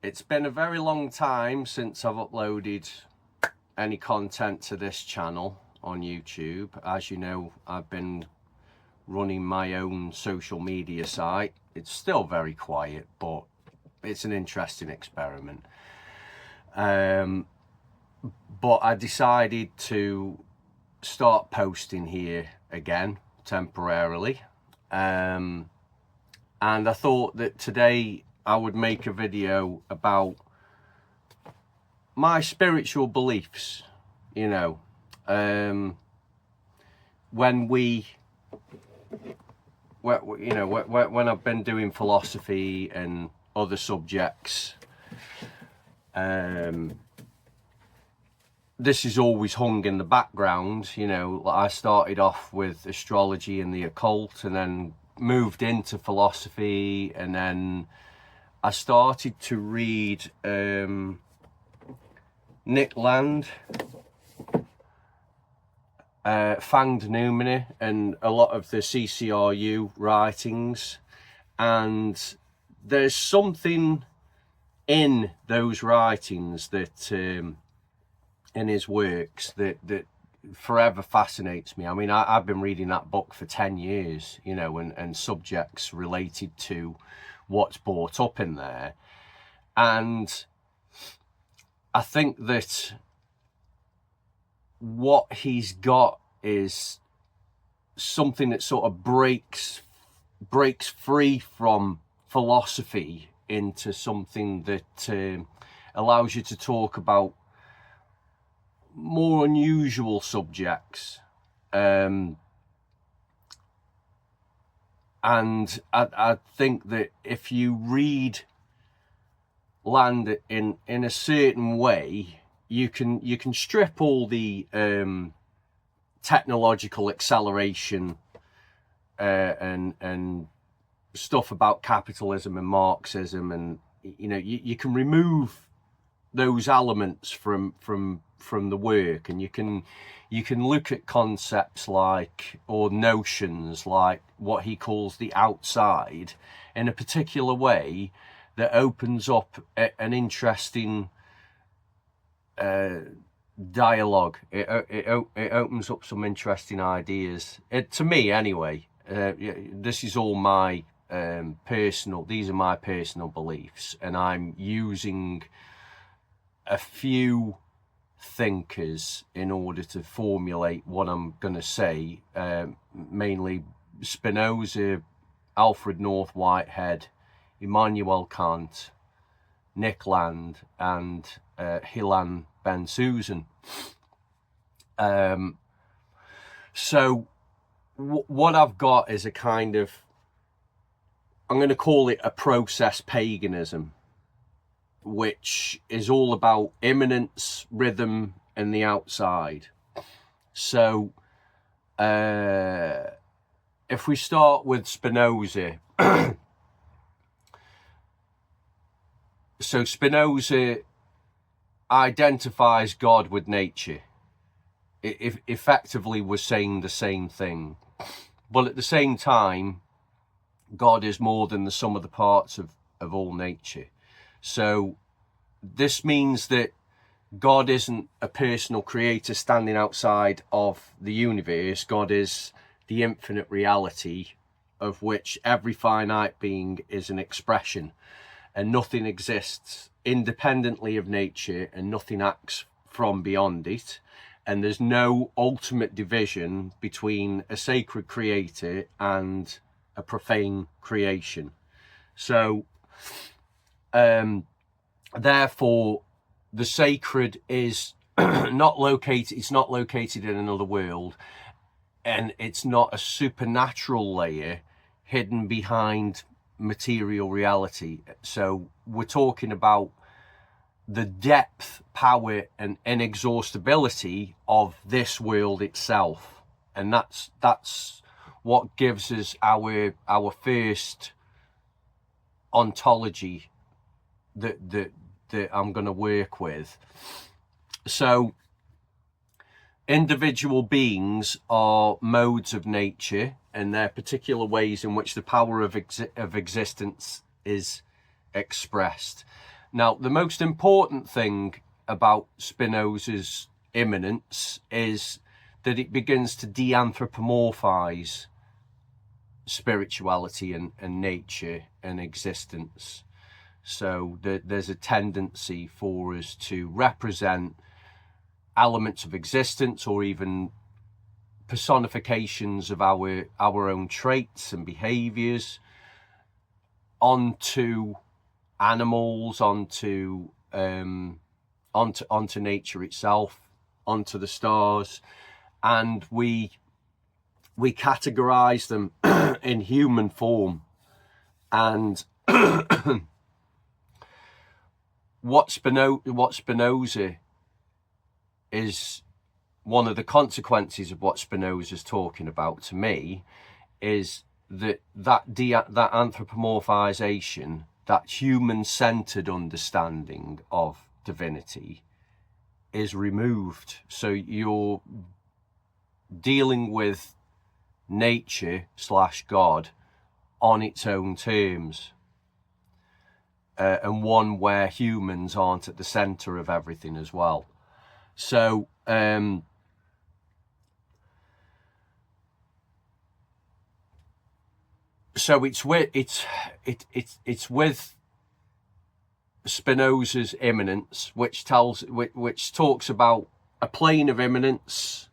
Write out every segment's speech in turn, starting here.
It's been a very long time since I've uploaded any content to this channel on YouTube. As you know, I've been running my own social media site. It's still very quiet, but it's an interesting experiment. But I decided to start posting here again temporarily. And I thought that today I would make a video about my spiritual beliefs, you know. When I've been doing philosophy and other subjects, this is always hung in the background. You know, I started off with astrology and the occult, and then moved into philosophy, and then I started to read Nick Land, Fanged Numene, and a lot of the CCRU writings, and there's something in those writings that in his works that forever fascinates me. I mean, I've been reading that book for 10 years, you know, and subjects related to what's brought up in there. And I think that what he's got is something that sort of breaks free from philosophy into something that allows you to talk about more unusual subjects. And I think that if you read Land in a certain way, you can strip all the technological acceleration and stuff about capitalism and Marxism, and you know, you can remove those elements from the work, and you can look at concepts like, or notions like, what he calls the outside in a particular way that opens up an interesting dialogue. It opens up some interesting ideas, to me anyway. This is all my these are my personal beliefs, and I'm using a few thinkers in order to formulate what I'm going to say, mainly Spinoza, Alfred North Whitehead, Immanuel Kant, Nick Land, and Hilan Bensusan. So what I've got is a kind of, I'm going to call it a process paganism, which is all about immanence, rhythm, and the outside. So if we start with Spinoza, so Spinoza identifies God with nature. It effectively was saying the same thing, but at the same time, God is more than the sum of the parts of all nature. So this means that God isn't a personal creator standing outside of the universe. God is the infinite reality of which every finite being is an expression, and nothing exists independently of nature, and nothing acts from beyond it. And there's no ultimate division between a sacred creator and a profane creation. So therefore the sacred is not located in another world, and it's not a supernatural layer hidden behind material reality. So we're talking about the depth, power, and inexhaustibility of this world itself, and that's what gives us our first ontology that I'm going to work with. So individual beings are modes of nature, and they're particular ways in which the power of existence is expressed. Now, the most important thing about Spinoza's immanence is that it begins to deanthropomorphize spirituality and nature and existence. So there's a tendency for us to represent elements of existence or even personifications of our own traits and behaviors onto animals, onto nature itself, onto the stars, and we categorize them in human form. And what Spinoza is, one of the consequences of what Spinoza's talking about to me, is that anthropomorphization, that human-centered understanding of divinity, is removed. So you're dealing with nature / God on its own terms, and one where humans aren't at the center of everything as well. So it's with Spinoza's immanence, which talks about a plane of immanence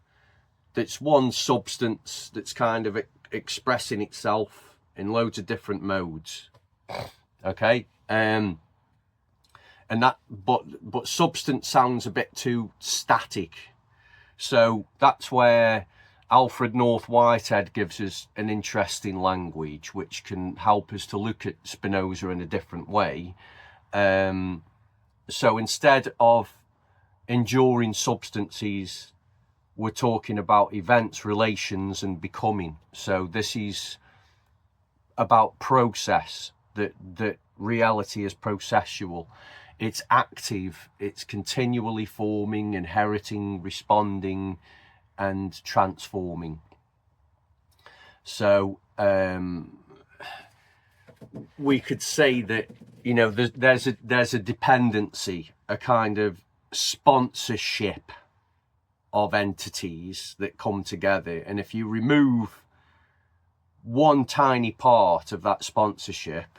that's one substance that's kind of expressing itself in loads of different modes. Okay, and that, but substance sounds a bit too static, so that's where Alfred North Whitehead gives us an interesting language which can help us to look at Spinoza in a different way. So instead of enduring substances, we're talking about events, relations, and becoming. So this is about process, that reality is processual. It's active, it's continually forming, inheriting, responding, and transforming. So we could say that, you know, there's a dependency, a kind of sponsorship of entities that come together, and if you remove one tiny part of that sponsorship,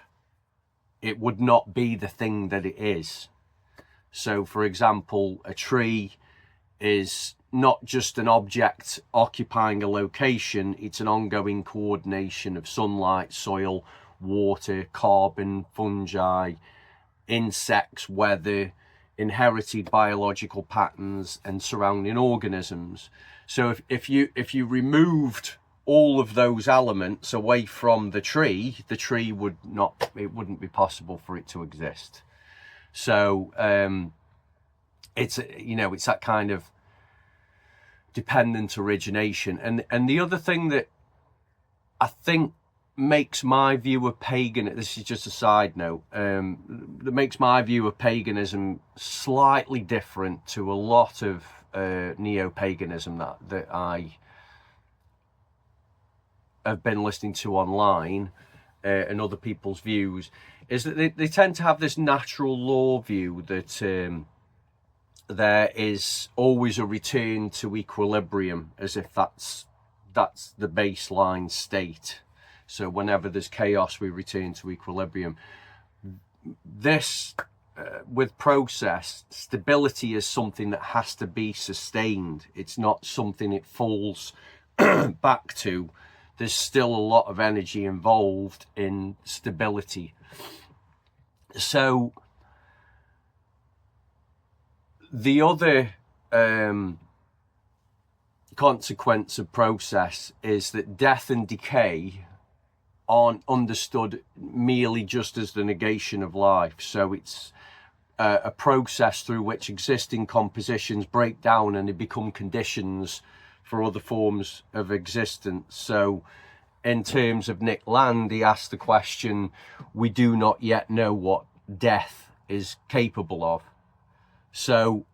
it would not be the thing that it is. So for example, a tree is not just an object occupying a location, it's an ongoing coordination of sunlight, soil, water, carbon, fungi, insects, weather, inherited biological patterns, and surrounding organisms. So if you removed all of those elements away from the tree wouldn't be possible for it to exist. So it's, you know, it's that kind of dependent origination. And the other thing that I think makes my view of this is just a side note, that makes my view of paganism slightly different to a lot of neo-paganism that I have been listening to online, and other people's views, is that they tend to have this natural law view that there is always a return to equilibrium, as if that's the baseline state. So whenever there's chaos, we return to equilibrium. This, with process, stability is something that has to be sustained. It's not something it falls back to. There's still a lot of energy involved in stability. So the other consequence of process is that death and decay aren't understood merely just as the negation of life. So it's a process through which existing compositions break down and they become conditions for other forms of existence. So in terms of Nick Land, he asked the question, we do not yet know what death is capable of. So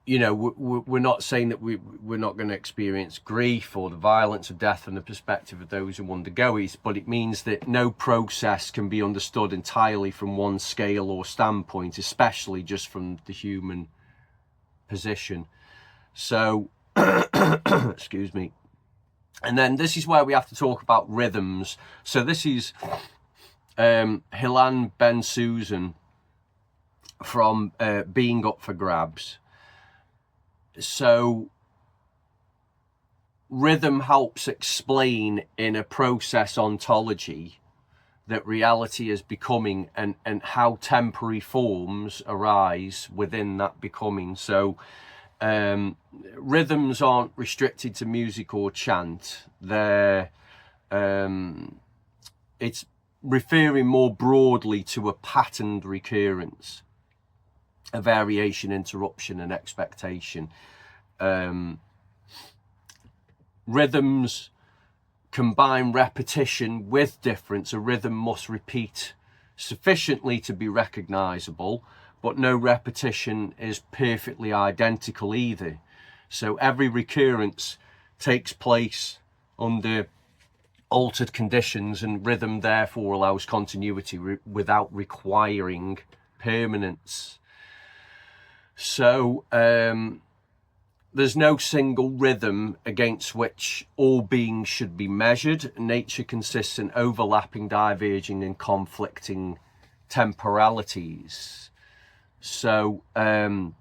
you know, we're not saying that we're not going to experience grief or the violence of death from the perspective of those who undergo it, but it means that no process can be understood entirely from one scale or standpoint, especially just from the human position. So, excuse me. And then this is where we have to talk about rhythms. So this is Hilan Bensusan from Being Up for Grabs. So rhythm helps explain in a process ontology that reality is becoming, and how temporary forms arise within that becoming. So rhythms aren't restricted to music or chant. They're it's referring more broadly to a patterned recurrence, a variation, interruption, and expectation. Rhythms combine repetition with difference. A rhythm must repeat sufficiently to be recognizable, but no repetition is perfectly identical either. So every recurrence takes place under altered conditions, and rhythm therefore allows continuity without requiring permanence. So there's no single rhythm against which all beings should be measured. Nature consists in overlapping, diverging, and conflicting temporalities. So an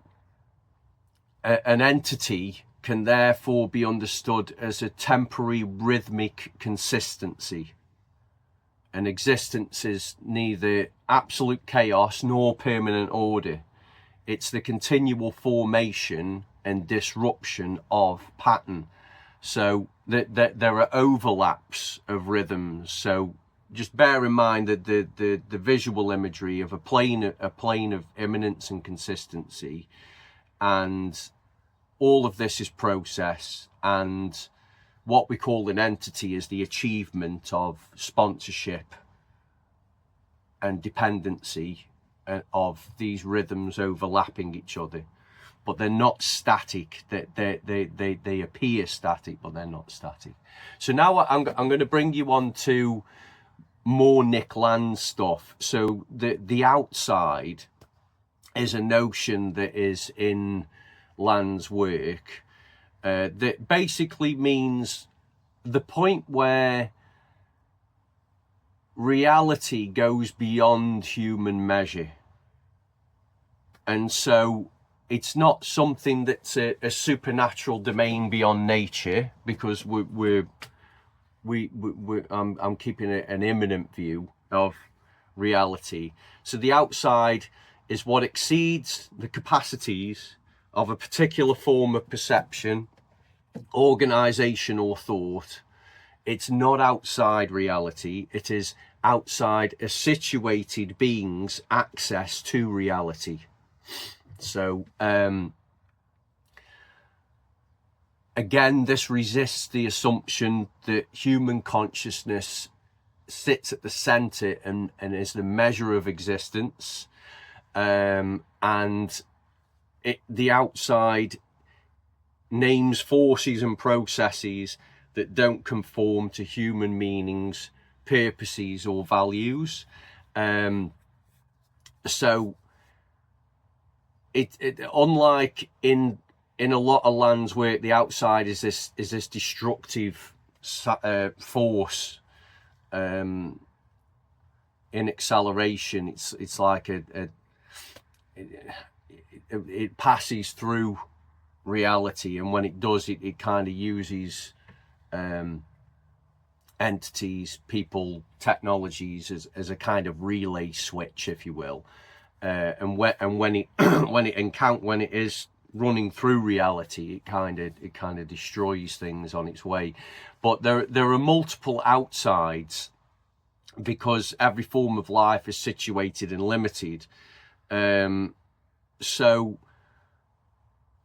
entity can therefore be understood as a temporary rhythmic consistency. An existence is neither absolute chaos nor permanent order. It's the continual formation and disruption of pattern. So that there are overlaps of rhythms. So just bear in mind that the visual imagery of a plane of immanence and consistency, and all of this is process, and what we call an entity is the achievement of sponsorship and dependency of these rhythms overlapping each other. But they're not static. They appear static, but they're not static. So now I'm going to bring you on to more Nick Land stuff. So the outside is a notion that is in Land's work that basically means the point where reality goes beyond human measure. And so it's not something that's a supernatural domain beyond nature, because I'm keeping an immanent view of reality. So the outside is what exceeds the capacities of a particular form of perception, organization, or thought. It's not outside reality. It is outside a situated being's access to reality. So again, this resists the assumption that human consciousness sits at the center and is the measure of existence, and the outside names forces and processes that don't conform to human meanings, purposes, or values. So it unlike in a lot of Land's work, the outside is this destructive force in acceleration. It's like it passes through reality, and when it does, it kind of uses entities, people, technologies as a kind of relay switch, if you will. And when it is running through reality, it kind of destroys things on its way. But there are multiple outsides, because every form of life is situated and limited. So,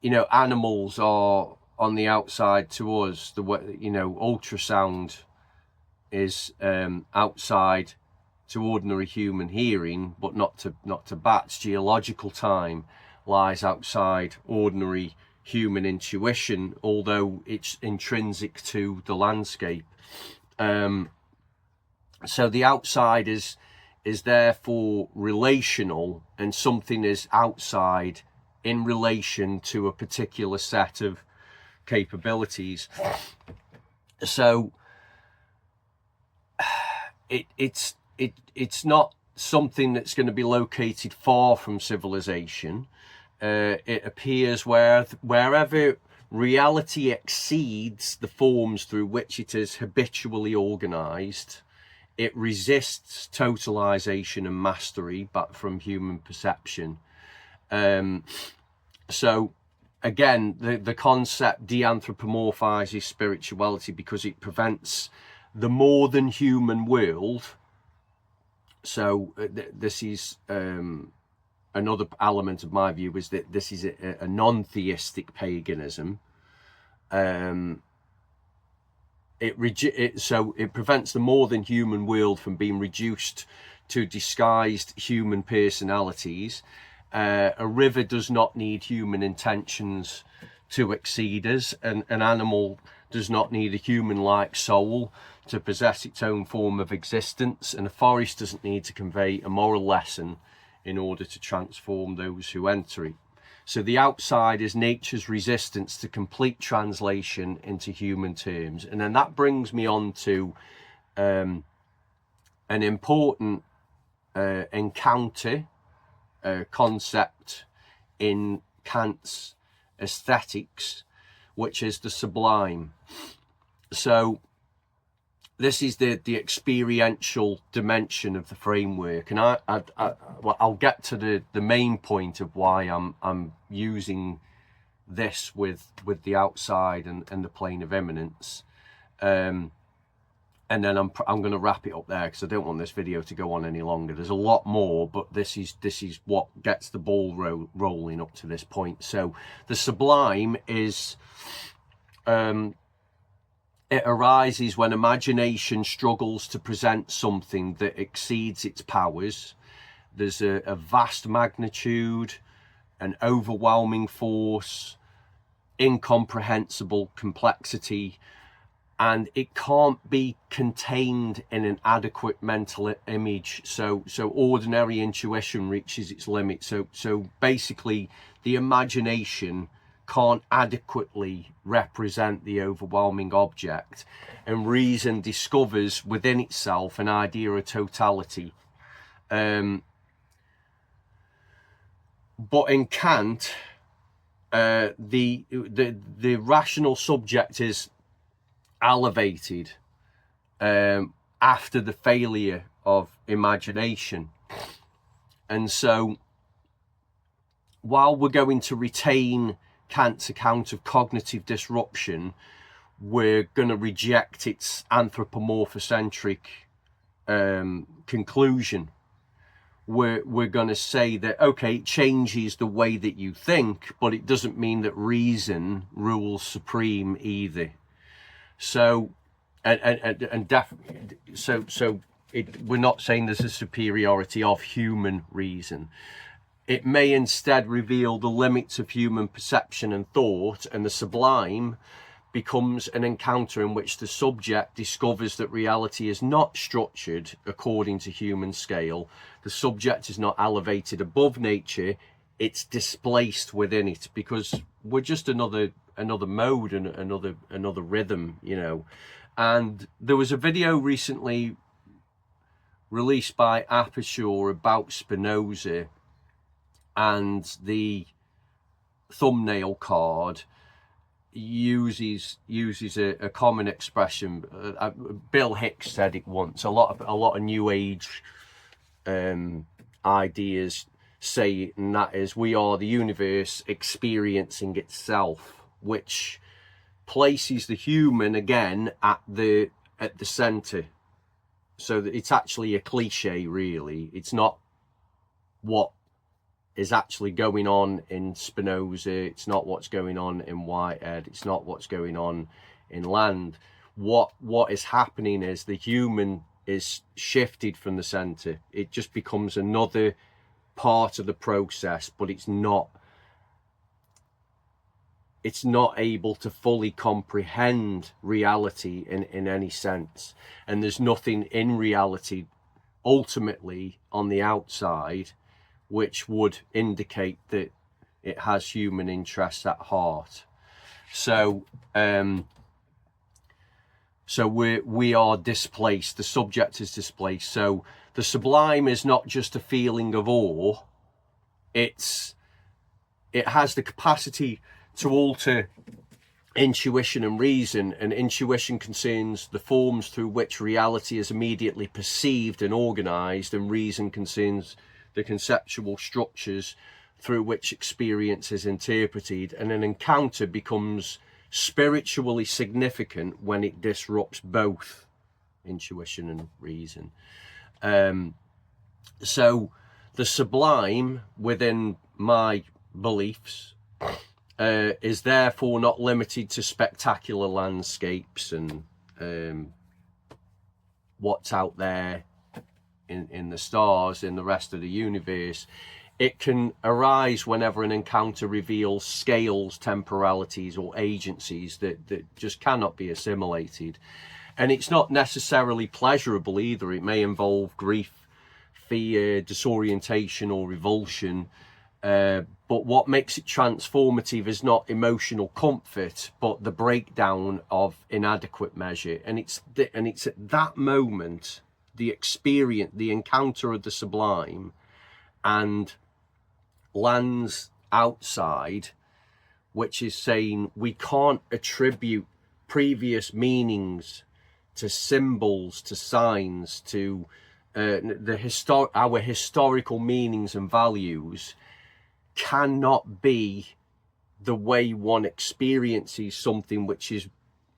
you know, animals are on the outside to us. Ultrasound is outside to ordinary human hearing, but not to bats. Geological time, lies outside ordinary human intuition, although it's intrinsic to the landscape. So the outside is therefore relational, and something is outside in relation to a particular set of capabilities. So it's not something that's going to be located far from civilization. It appears wherever reality exceeds the forms through which it is habitually organized, it resists totalization and mastery back from human perception. So again, the concept deanthropomorphizes spirituality because it prevents the more than human world. So this is another element of my view, is that this is a non-theistic paganism. So it prevents the more than human world from being reduced to disguised human personalities. A river does not need human intentions to exceed us. An animal does not need a human-like soul to possess its own form of existence. And a forest doesn't need to convey a moral lesson in order to transform those who enter it. So the outside is nature's resistance to complete translation into human terms. And then that brings me on to an important encounter concept in Kant's aesthetics, which is the sublime. So this is the experiential dimension of the framework, and I'll get to the main point of why I'm using this with the outside and the plane of immanence, and then I'm going to wrap it up there because I don't want this video to go on any longer. There's a lot more, but this is what gets the ball rolling up to this point. So the sublime is it arises when imagination struggles to present something that exceeds its powers. There's a vast magnitude, an overwhelming force, incomprehensible complexity, and it can't be contained in an adequate mental image. So ordinary intuition reaches its limit. So basically, the imagination can't adequately represent the overwhelming object, and reason discovers within itself an idea of totality. But in Kant, the rational subject is elevated after the failure of imagination, and so while we're going to retain Kant's account of cognitive disruption, we're going to reject its anthropomorphocentric conclusion. We're going to say that, okay, it changes the way that you think, but it doesn't mean that reason rules supreme either. So, and definitely, we're not saying there's a superiority of human reason. It may instead reveal the limits of human perception and thought, and the sublime becomes an encounter in which the subject discovers that reality is not structured according to human scale. The subject is not elevated above nature, it's displaced within it, because we're just another mode and another rhythm, you know. And there was a video recently released by Aperture about Spinoza, and the thumbnail card uses a common expression. Bill Hicks said it once. A lot of New Age ideas say it, and that is, we are the universe experiencing itself, which places the human again at the center. So that it's actually a cliche, really. It's not what is actually going on in Spinoza. It's not what's going on in Whitehead. It's not what's going on in Land. What is happening is the human is shifted from the center. It just becomes another part of the process, but it's not it's not able to fully comprehend reality in any sense. And there's nothing in reality ultimately on the outside which would indicate that it has human interests at heart. So we are displaced, the subject is displaced. So the sublime is not just a feeling of awe, it has the capacity to alter intuition and reason, and intuition concerns the forms through which reality is immediately perceived and organized, and reason concerns the conceptual structures through which experience is interpreted. And an encounter becomes spiritually significant when it disrupts both intuition and reason. So the sublime within my beliefs is therefore not limited to spectacular landscapes and what's out there in the stars, in the rest of the universe. It can arise whenever an encounter reveals scales, temporalities, or agencies that just cannot be assimilated. And it's not necessarily pleasurable either. It may involve grief, fear, disorientation, or revulsion. But what makes it transformative is not emotional comfort, but the breakdown of inadequate measure. And it's at that moment, the experience, the encounter of the sublime and lands outside, which is saying we can't attribute previous meanings to symbols, to signs, to our historical meanings and values cannot be the way one experiences something which is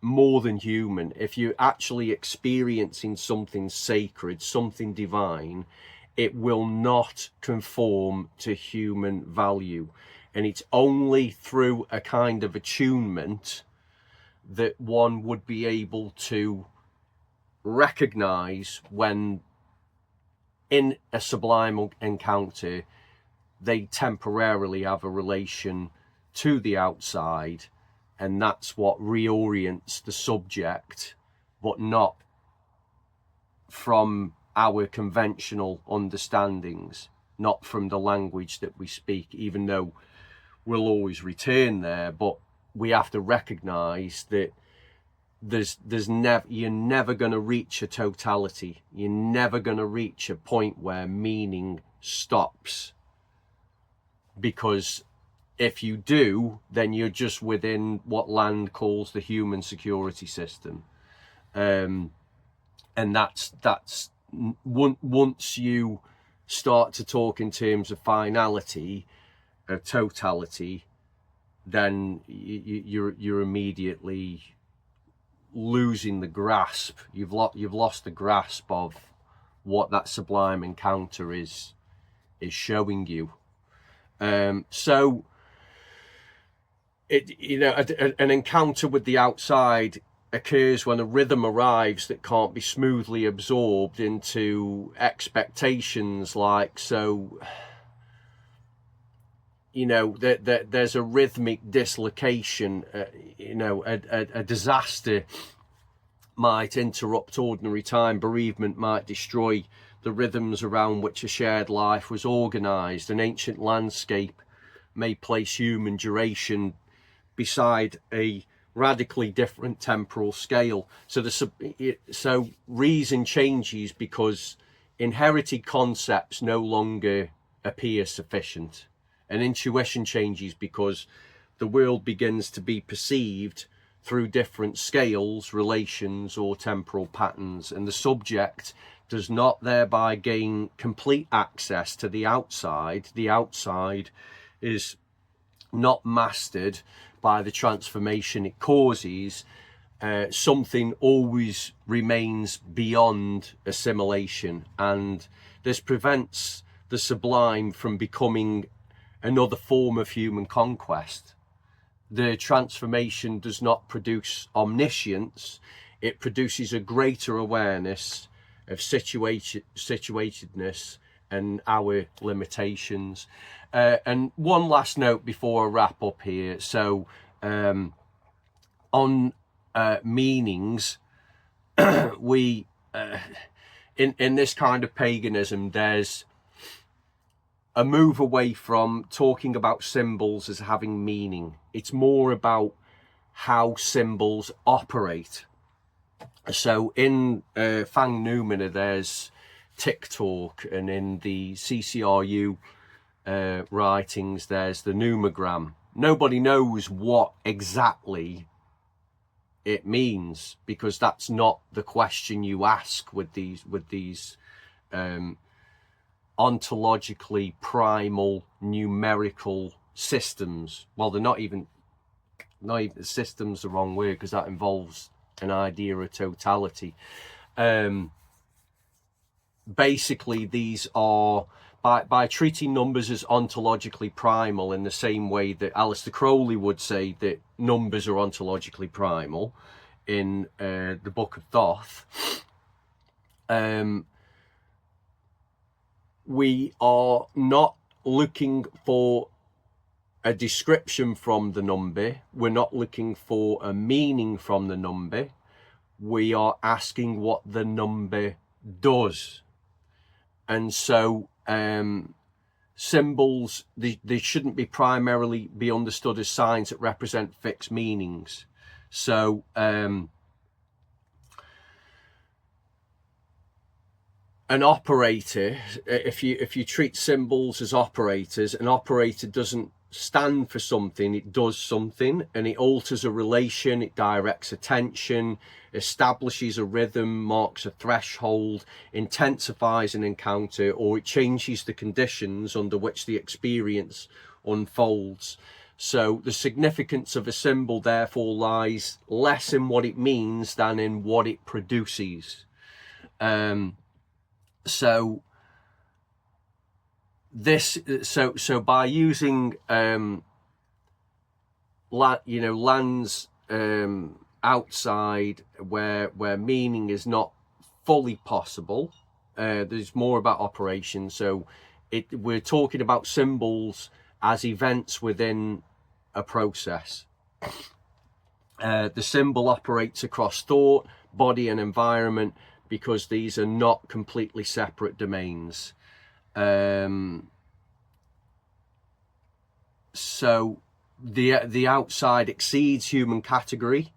more than human. If you're actually experiencing something sacred, something divine, it will not conform to human value. And it's only through a kind of attunement that one would be able to recognize when in a sublime encounter they temporarily have a relation to the outside, and that's what reorients the subject, but not from our conventional understandings, not from the language that we speak, even though we'll always return there. But we have to recognize that you're never going to reach a totality. You're never going to reach a point where meaning stops, because if you do, then you're just within what Land calls the human security system. And that's once you start to talk in terms of finality, of totality, then you're immediately losing the grasp. You've lost the grasp of what that sublime encounter is showing you. So an encounter with the outside occurs when a rhythm arrives that can't be smoothly absorbed into expectations. Like, so there's a rhythmic dislocation. A disaster might interrupt ordinary time. Bereavement might destroy the rhythms around which a shared life was organized. An ancient landscape may place human duration beside a radically different temporal scale. So reason changes because inherited concepts no longer appear sufficient, and intuition changes because the world begins to be perceived through different scales, relations, or temporal patterns, and the subject does not thereby gain complete access to the outside. The outside is not mastered by the transformation it causes. Something always remains beyond assimilation, and this prevents the sublime from becoming another form of human conquest. The transformation does not produce omniscience, it produces a greater awareness of situatedness and our limitations. And one last note before I wrap up here. So on meanings, we in this kind of paganism, there's a move away from talking about symbols as having meaning. It's more about how symbols operate. So in Fang Noumena, there's TikTok, and in the CCRU writings, there's the numogram. Nobody knows what exactly it means, because that's not the question you ask with these ontologically primal numerical systems. Well, they're not even systems, the wrong word, because that involves an idea of totality. Basically, these are by treating numbers as ontologically primal, in the same way that Aleister Crowley would say that numbers are ontologically primal in the Book of Thoth. We are not looking for a description from the number. We're not looking for a meaning from the number. We are asking what the number does. And so symbols, they shouldn't be primarily be understood as signs that represent fixed meanings. So an operator, if you treat symbols as operators, an operator doesn't stand for something, it does something, and it alters a relation, it directs attention, establishes a rhythm, marks a threshold, intensifies an encounter, or it changes the conditions under which the experience unfolds. So the significance of a symbol therefore lies less in what it means than in what it produces. So by using lands outside where meaning is not fully possible, there's more about operation. So we're talking about symbols as events within a process. The symbol operates across thought, body and environment, because these are not completely separate domains. So the outside exceeds human category,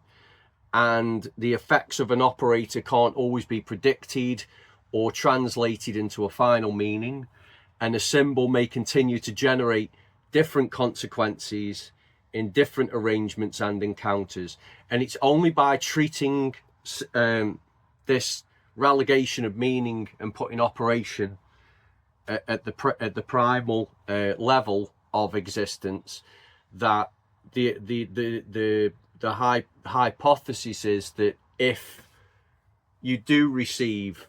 and the effects of an operator can't always be predicted or translated into a final meaning, and a symbol may continue to generate different consequences in different arrangements and encounters. And it's only by treating this relegation of meaning and putting operation at the primal level of existence that the hypothesis is that if you do receive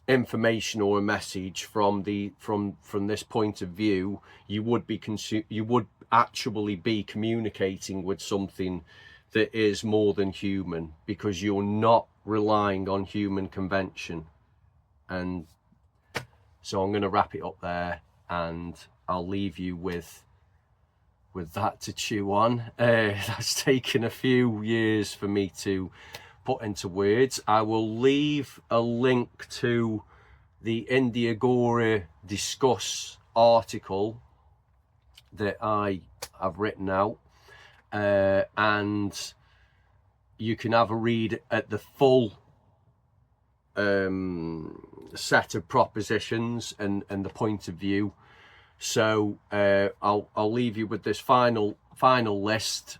information or a message from this point of view, you would actually be communicating with something that is more than human, because you're not relying on human convention. And so I'm going to wrap it up there, and I'll leave you with that to chew on. That's taken a few years for me to put into words. I will leave a link to the Indiagora Discuss article that I have written out, and you can have a read at the full set of propositions and the point of view. So I'll leave you with this final list,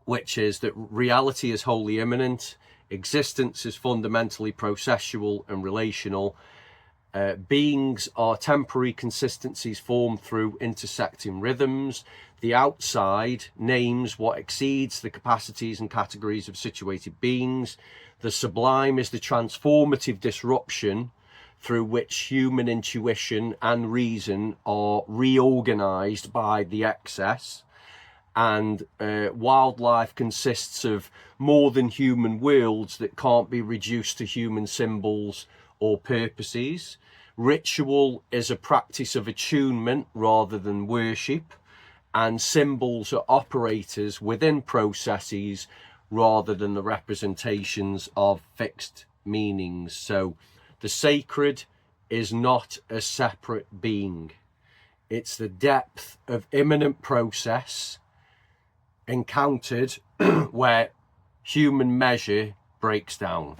which is that reality is wholly immanent, existence is fundamentally processual and relational, beings are temporary consistencies formed through intersecting rhythms, the outside names what exceeds the capacities and categories of situated beings, the sublime is the transformative disruption through which human intuition and reason are reorganized by the excess, and wildlife consists of more than human worlds that can't be reduced to human symbols or purposes. Ritual is a practice of attunement rather than worship, and symbols are operators within processes rather than the representations of fixed meanings. So the sacred is not a separate being. It's the depth of immanent process encountered where human measure breaks down.